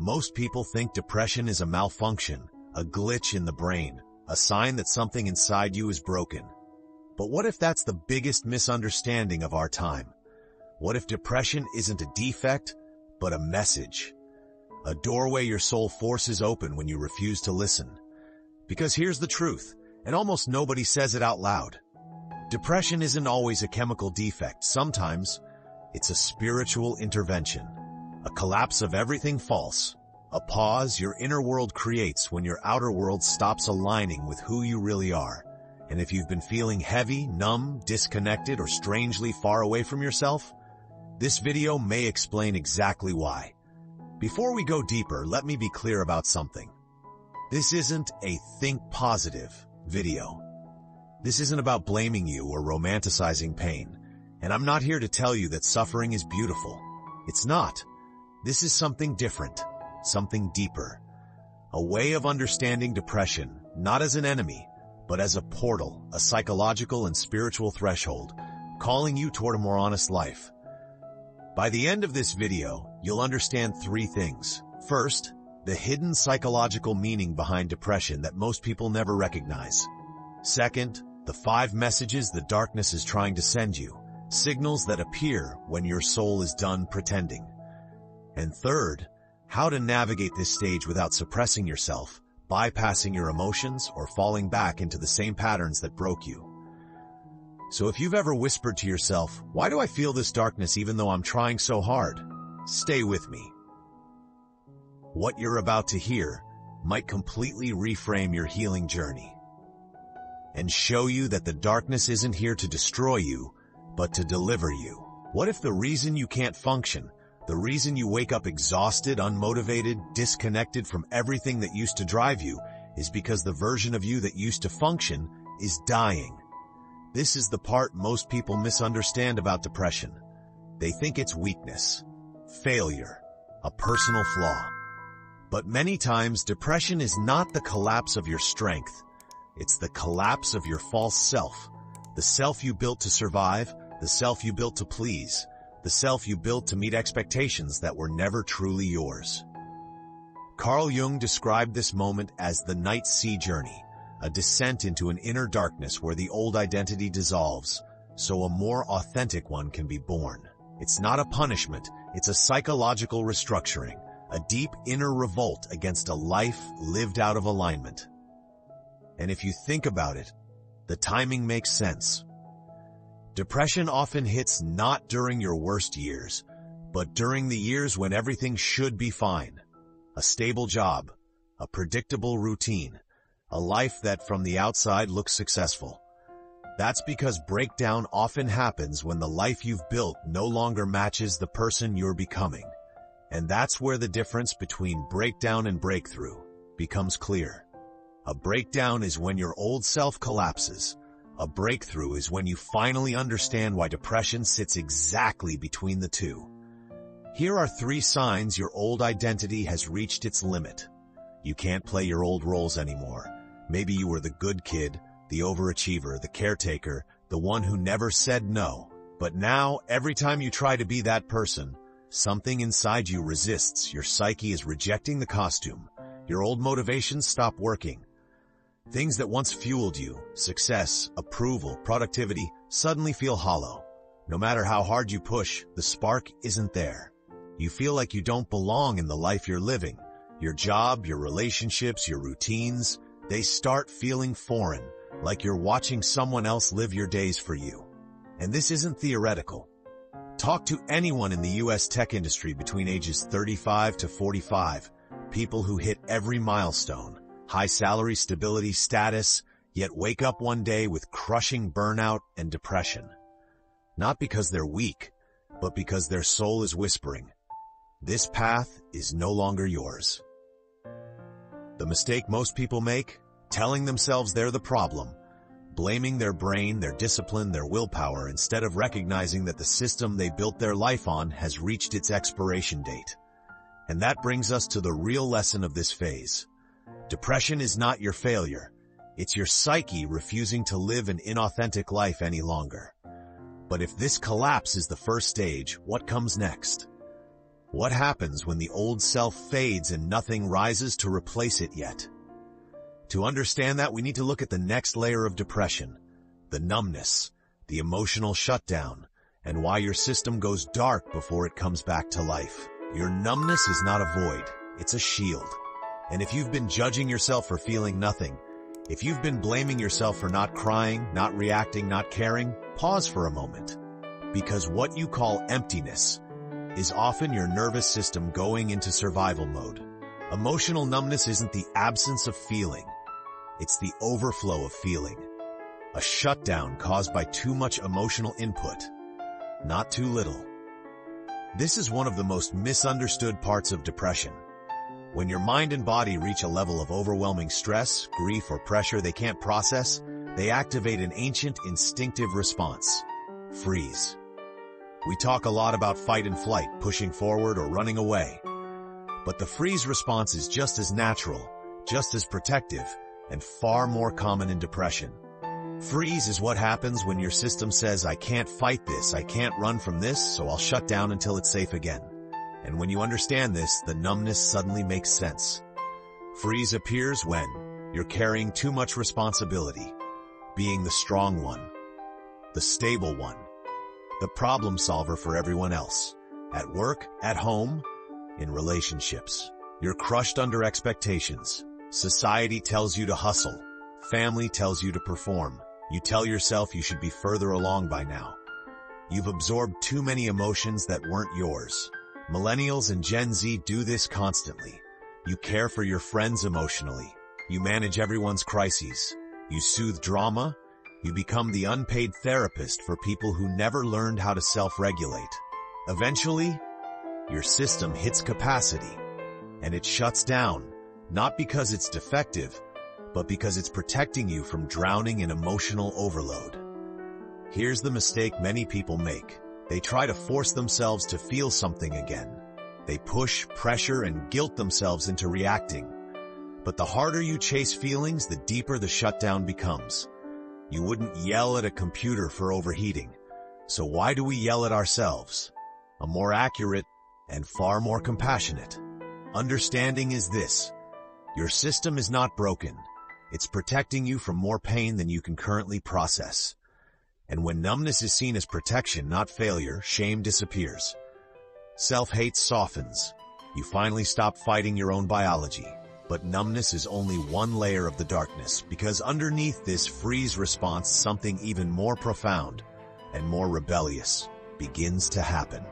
Most people think depression is a malfunction, a glitch in the brain, a sign that something inside you is broken. But what if that's the biggest misunderstanding of our time? What if depression isn't a defect, but a message? A doorway your soul forces open when you refuse to listen. Because here's the truth, and almost nobody says it out loud. Depression isn't always a chemical defect. Sometimes it's a spiritual intervention, a collapse of everything false, a pause your inner world creates when your outer world stops aligning with who you really are. And if you've been feeling heavy, numb, disconnected, or strangely far away from yourself, this video may explain exactly why. Before we go deeper, let me be clear about something. This isn't a think positive video. This isn't about blaming you or romanticizing pain. And I'm not here to tell you that suffering is beautiful. It's not. This is something different, something deeper. A way of understanding depression, not as an enemy, but as a portal, a psychological and spiritual threshold, calling you toward a more honest life. By the end of this video, you'll understand three things. First, the hidden psychological meaning behind depression that most people never recognize. Second, the 5 messages the darkness is trying to send you, signals that appear when your soul is done pretending. And third, how to navigate this stage without suppressing yourself, bypassing your emotions, or falling back into the same patterns that broke you. So if you've ever whispered to yourself, "Why do I feel this darkness even though I'm trying so hard?" Stay with me. What you're about to hear might completely reframe your healing journey and show you that the darkness isn't here to destroy you, but to deliver you. What if the reason you can't function, the reason you wake up exhausted, unmotivated, disconnected from everything that used to drive you, is because the version of you that used to function is dying? This is the part most people misunderstand about depression. They think it's weakness, failure, a personal flaw. But many times, depression is not the collapse of your strength. It's the collapse of your false self, the self you built to survive, the self you built to please, the self you built to meet expectations that were never truly yours. Carl Jung described this moment as the night sea journey, a descent into an inner darkness where the old identity dissolves, so a more authentic one can be born. It's not a punishment, it's a psychological restructuring, a deep inner revolt against a life lived out of alignment. And if you think about it, the timing makes sense. Depression often hits not during your worst years, but during the years when everything should be fine. A stable job, a predictable routine, a life that from the outside looks successful. That's because breakdown often happens when the life you've built no longer matches the person you're becoming. And that's where the difference between breakdown and breakthrough becomes clear. A breakdown is when your old self collapses. A breakthrough is when you finally understand why depression sits exactly between the two. Here are 3 signs your old identity has reached its limit. You can't play your old roles anymore. Maybe you were the good kid, the overachiever, the caretaker, the one who never said no. But now, every time you try to be that person, something inside you resists. Your psyche is rejecting the costume. Your old motivations stop working. Things that once fueled you, success, approval, productivity, suddenly feel hollow. No matter how hard you push, the spark isn't there. You feel like you don't belong in the life you're living. Your job, your relationships, your routines, they start feeling foreign, like you're watching someone else live your days for you. And this isn't theoretical. Talk to anyone in the US tech industry between ages 35 to 45, people who hit every milestone, high salary, stability, status, yet wake up one day with crushing burnout and depression. Not because they're weak, but because their soul is whispering, "This path is no longer yours." The mistake most people make, telling themselves they're the problem, blaming their brain, their discipline, their willpower, instead of recognizing that the system they built their life on has reached its expiration date. And that brings us to the real lesson of this phase. Depression is not your failure. It's your psyche refusing to live an inauthentic life any longer. But if this collapse is the first stage, what comes next? What happens when the old self fades and nothing rises to replace it yet? To understand that, we need to look at the next layer of depression, the numbness, the emotional shutdown, and why your system goes dark before it comes back to life. Your numbness is not a void, it's a shield. And if you've been judging yourself for feeling nothing, if you've been blaming yourself for not crying, not reacting, not caring, pause for a moment. Because what you call emptiness is often your nervous system going into survival mode. Emotional numbness isn't the absence of feeling, it's the overflow of feeling. A shutdown caused by too much emotional input, not too little. This is one of the most misunderstood parts of depression. When your mind and body reach a level of overwhelming stress, grief, or pressure they can't process, they activate an ancient instinctive response: freeze. We talk a lot about fight and flight, pushing forward or running away. But the freeze response is just as natural, just as protective, and far more common in depression. Freeze is what happens when your system says, I can't fight this, I can't run from this, so I'll shut down until it's safe again. And when you understand this, the numbness suddenly makes sense. Freeze appears when you're carrying too much responsibility, being the strong one, the stable one, the problem solver for everyone else. At work, at home, in relationships. You're crushed under expectations. Society tells you to hustle. Family tells you to perform. You tell yourself you should be further along by now. You've absorbed too many emotions that weren't yours. Millennials and Gen Z do this constantly. You care for your friends emotionally. You manage everyone's crises. You soothe drama. You become the unpaid therapist for people who never learned how to self-regulate. Eventually, your system hits capacity, and it shuts down, not because it's defective, but because it's protecting you from drowning in emotional overload. Here's the mistake many people make. They try to force themselves to feel something again. They push, pressure, and guilt themselves into reacting. But the harder you chase feelings, the deeper the shutdown becomes. You wouldn't yell at a computer for overheating. So why do we yell at ourselves? A more accurate and far more compassionate understanding is this: your system is not broken. It's protecting you from more pain than you can currently process. And when numbness is seen as protection, not failure, shame disappears. Self-hate softens. You finally stop fighting your own biology. But numbness is only one layer of the darkness, because underneath this freeze response, something even more profound and more rebellious begins to happen.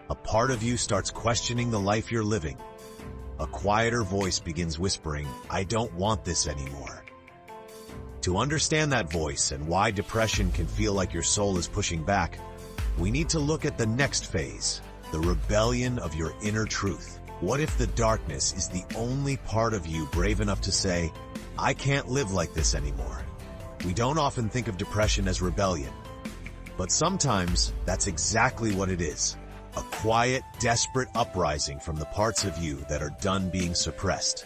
A part of you starts questioning the life you're living. A quieter voice begins whispering, I don't want this anymore. To understand that voice and why depression can feel like your soul is pushing back, we need to look at the next phase, the rebellion of your inner truth. What if the darkness is the only part of you brave enough to say, I can't live like this anymore? We don't often think of depression as rebellion, but sometimes that's exactly what it is. A quiet, desperate uprising from the parts of you that are done being suppressed.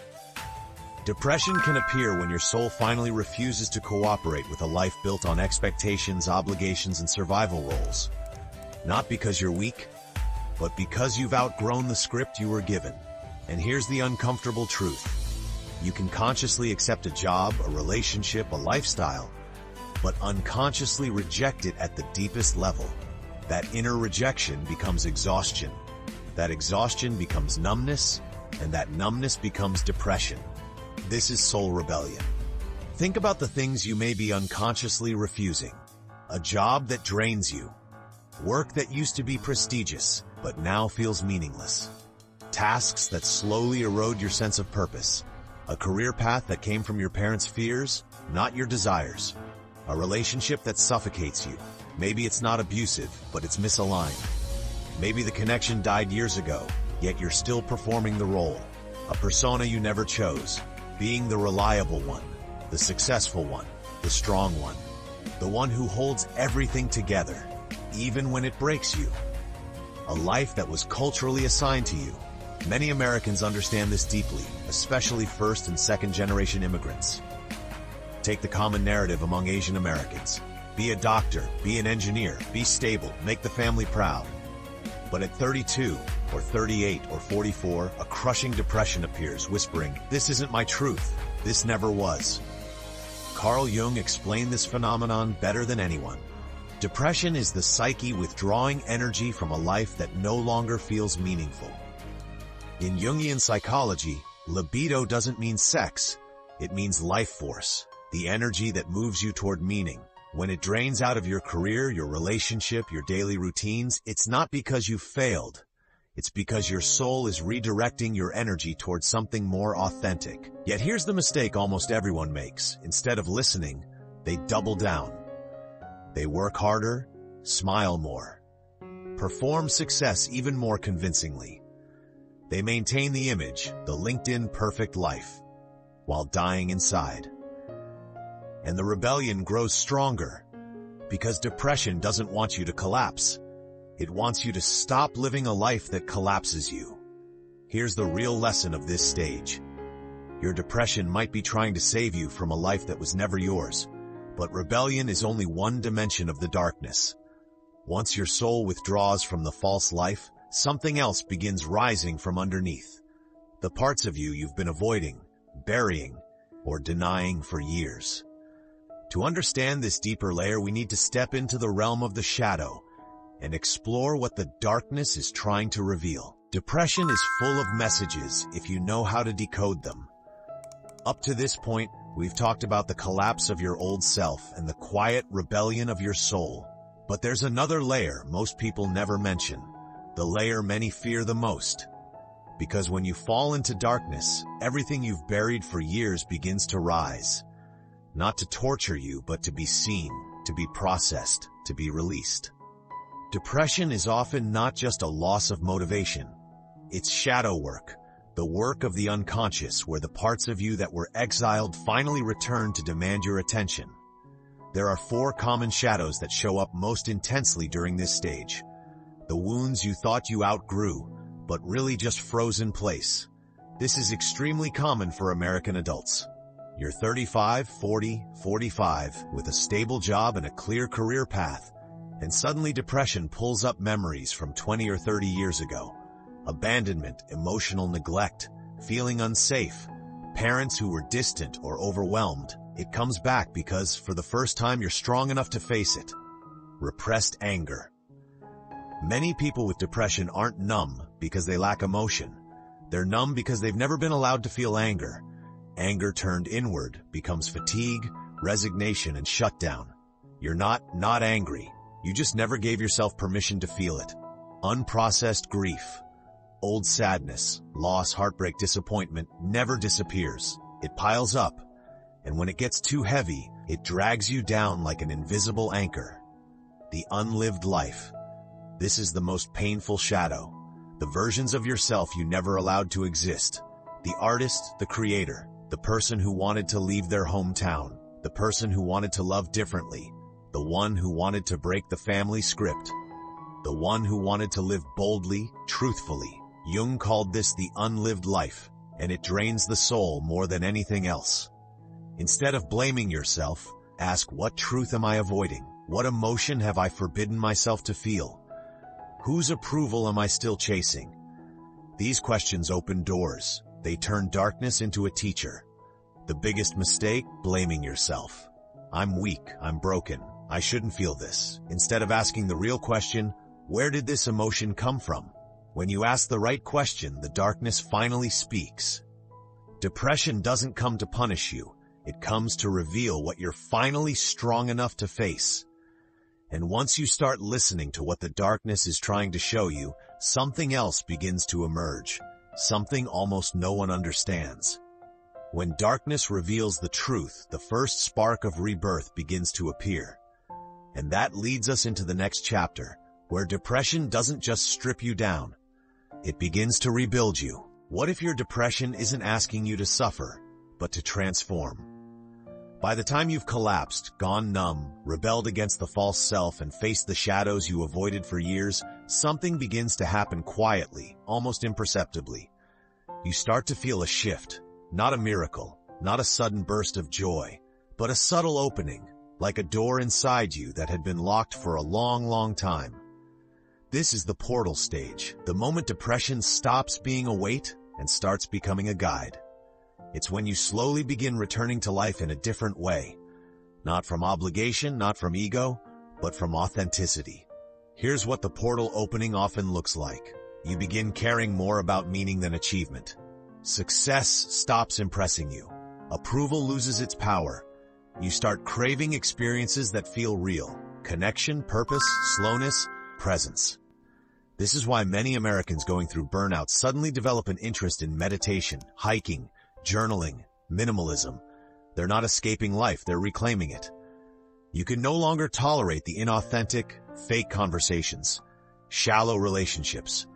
Depression can appear when your soul finally refuses to cooperate with a life built on expectations, obligations, and survival roles. Not because you're weak, but because you've outgrown the script you were given. And here's the uncomfortable truth. You can consciously accept a job, a relationship, a lifestyle, but unconsciously reject it at the deepest level. That inner rejection becomes exhaustion. That exhaustion becomes numbness, and that numbness becomes depression. This is soul rebellion. Think about the things you may be unconsciously refusing. A job that drains you. Work that used to be prestigious, but now feels meaningless. Tasks that slowly erode your sense of purpose. A career path that came from your parents' fears, not your desires. A relationship that suffocates you. Maybe it's not abusive, but it's misaligned. Maybe the connection died years ago, yet you're still performing the role. A persona you never chose. Being the reliable one, the successful one, the strong one. The one who holds everything together, even when it breaks you. A life that was culturally assigned to you. Many Americans understand this deeply, especially first and second generation immigrants. Take the common narrative among Asian Americans. Be a doctor, be an engineer, be stable, make the family proud. But at 32, or 38 or 44, a crushing depression appears, whispering, "This isn't my truth. This never was." Carl Jung explained this phenomenon better than anyone. Depression is the psyche withdrawing energy from a life that no longer feels meaningful. In Jungian psychology, libido doesn't mean sex. It means life force, the energy that moves you toward meaning. When it drains out of your career, your relationship, your daily routines, it's not because you failed. It's because your soul is redirecting your energy towards something more authentic. Yet here's the mistake almost everyone makes. Instead of listening, they double down. They work harder, smile more, perform success even more convincingly. They maintain the image, the LinkedIn perfect life, while dying inside. And the rebellion grows stronger, because depression doesn't want you to collapse. It wants you to stop living a life that collapses you. Here's the real lesson of this stage. Your depression might be trying to save you from a life that was never yours, but rebellion is only one dimension of the darkness. Once your soul withdraws from the false life, something else begins rising from underneath. The parts of you you've been avoiding, burying, or denying for years. To understand this deeper layer, we need to step into the realm of the shadow and explore what the darkness is trying to reveal. Depression is full of messages if you know how to decode them. Up to this point, we've talked about the collapse of your old self and the quiet rebellion of your soul. But there's another layer most people never mention, the layer many fear the most. Because when you fall into darkness, everything you've buried for years begins to rise. Not to torture you, but to be seen, to be processed, to be released. Depression is often not just a loss of motivation. It's shadow work, the work of the unconscious, where the parts of you that were exiled finally return to demand your attention. There are 4 common shadows that show up most intensely during this stage. The wounds you thought you outgrew, but really just froze in place. This is extremely common for American adults. You're 35, 40, 45, with a stable job and a clear career path, and suddenly depression pulls up memories from 20 or 30 years ago. Abandonment, emotional neglect, feeling unsafe, parents who were distant or overwhelmed. It comes back because, for the first time, you're strong enough to face it. Repressed anger. Many people with depression aren't numb because they lack emotion. They're numb because they've never been allowed to feel anger. Anger turned inward becomes fatigue, resignation, and shutdown. You're not angry. You just never gave yourself permission to feel it. Unprocessed grief. Old sadness, loss, heartbreak, disappointment never disappears. It piles up, and when it gets too heavy, it drags you down like an invisible anchor. The unlived life. This is the most painful shadow. The versions of yourself you never allowed to exist. The artist, the creator, the person who wanted to leave their hometown, the person who wanted to love differently, the one who wanted to break the family script, the one who wanted to live boldly, truthfully. Jung called this the unlived life, and it drains the soul more than anything else. Instead of blaming yourself, ask, what truth am I avoiding? What emotion have I forbidden myself to feel? Whose approval am I still chasing? These questions open doors. They turn darkness into a teacher. The biggest mistake? Blaming yourself. I'm weak, I'm broken, I shouldn't feel this. Instead of asking the real question, where did this emotion come from? When you ask the right question, the darkness finally speaks. Depression doesn't come to punish you. It comes to reveal what you're finally strong enough to face. And once you start listening to what the darkness is trying to show you, something else begins to emerge. Something almost no one understands. When darkness reveals the truth, the first spark of rebirth begins to appear. And that leads us into the next chapter, where depression doesn't just strip you down. It begins to rebuild you. What if your depression isn't asking you to suffer, but to transform? By the time you've collapsed, gone numb, rebelled against the false self, and faced the shadows you avoided for years, something begins to happen quietly, almost imperceptibly. You start to feel a shift, not a miracle, not a sudden burst of joy, but a subtle opening, like a door inside you that had been locked for a long, long time. This is the portal stage, the moment depression stops being a weight and starts becoming a guide. It's when you slowly begin returning to life in a different way. Not from obligation, not from ego, but from authenticity. Here's what the portal opening often looks like. You begin caring more about meaning than achievement. Success stops impressing you. Approval loses its power. You start craving experiences that feel real. Connection, purpose, slowness, presence. This is why many Americans going through burnout suddenly develop an interest in meditation, hiking, journaling, minimalism. They're not escaping life, they're reclaiming it. You can no longer tolerate the inauthentic, fake conversations, shallow relationships,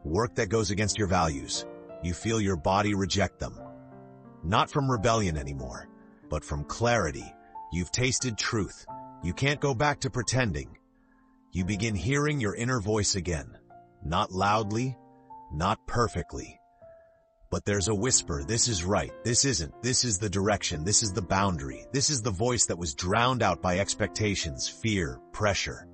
work that goes against your values. You feel your body reject them. Not from rebellion anymore, but from clarity. You've tasted truth. You can't go back to pretending. You begin hearing your inner voice again. Not loudly, not perfectly. But there's a whisper, this is right, this isn't, this is the direction, this is the boundary, this is the voice that was drowned out by expectations, fear, pressure.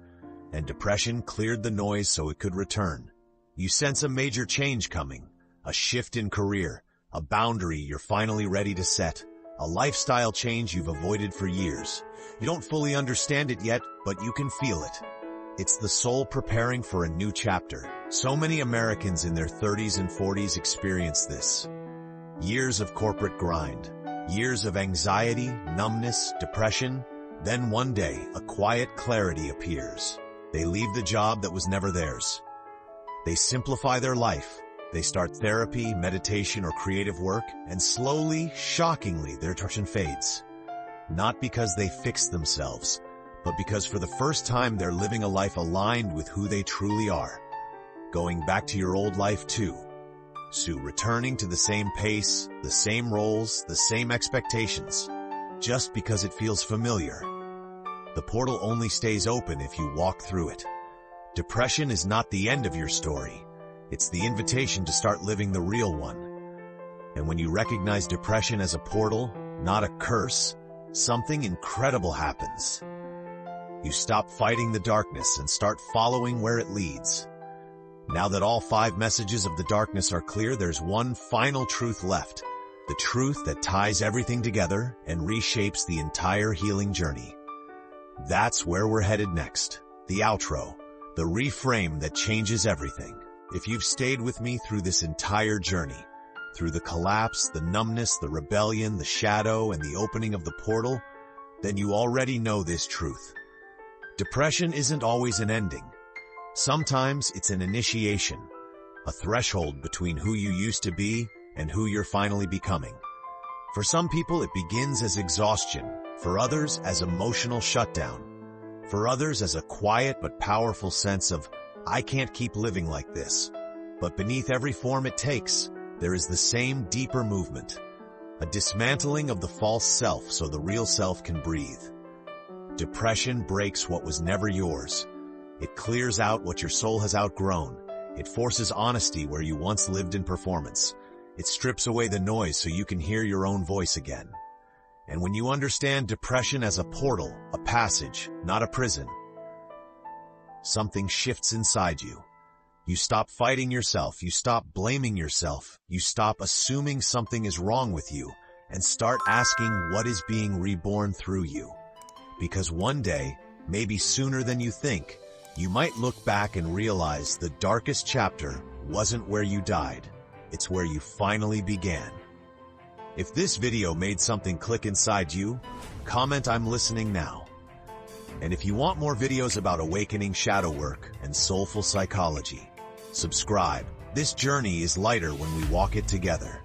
And depression cleared the noise so it could return. You sense a major change coming, a shift in career, a boundary you're finally ready to set, a lifestyle change you've avoided for years. You don't fully understand it yet, but you can feel it. It's the soul preparing for a new chapter. So many Americans in their 30s and 40s experience this. Years of corporate grind, years of anxiety, numbness, depression. Then one day, a quiet clarity appears. They leave the job that was never theirs. They simplify their life. They start therapy, meditation, or creative work, and slowly, shockingly, their depression fades. Not because they fixed themselves, but because for the first time they're living a life aligned with who they truly are. Going back to your old life too. So returning to the same pace, the same roles, the same expectations, just because it feels familiar. The portal only stays open if you walk through it. Depression is not the end of your story. It's the invitation to start living the real one. And when you recognize depression as a portal, not a curse, something incredible happens. You stop fighting the darkness and start following where it leads. Now that all 5 messages of the darkness are clear, there's one final truth left. The truth that ties everything together and reshapes the entire healing journey. That's where we're headed next. The outro. The reframe that changes everything. If you've stayed with me through this entire journey, through the collapse, the numbness, the rebellion, the shadow, and the opening of the portal, then you already know this truth. Depression isn't always an ending. Sometimes it's an initiation, a threshold between who you used to be and who you're finally becoming. For some people, it begins as exhaustion. For others, as emotional shutdown. For others, as a quiet but powerful sense of, I can't keep living like this. But beneath every form it takes, there is the same deeper movement. A dismantling of the false self so the real self can breathe. Depression breaks what was never yours. It clears out what your soul has outgrown. It forces honesty where you once lived in performance. It strips away the noise so you can hear your own voice again. And when you understand depression as a portal, a passage, not a prison, something shifts inside you. You stop fighting yourself, you stop blaming yourself, you stop assuming something is wrong with you, and start asking what is being reborn through you. Because one day, maybe sooner than you think, you might look back and realize the darkest chapter wasn't where you died. It's where you finally began. If this video made something click inside you, comment I'm listening now. And if you want more videos about awakening shadow work and soulful psychology, subscribe. This journey is lighter when we walk it together.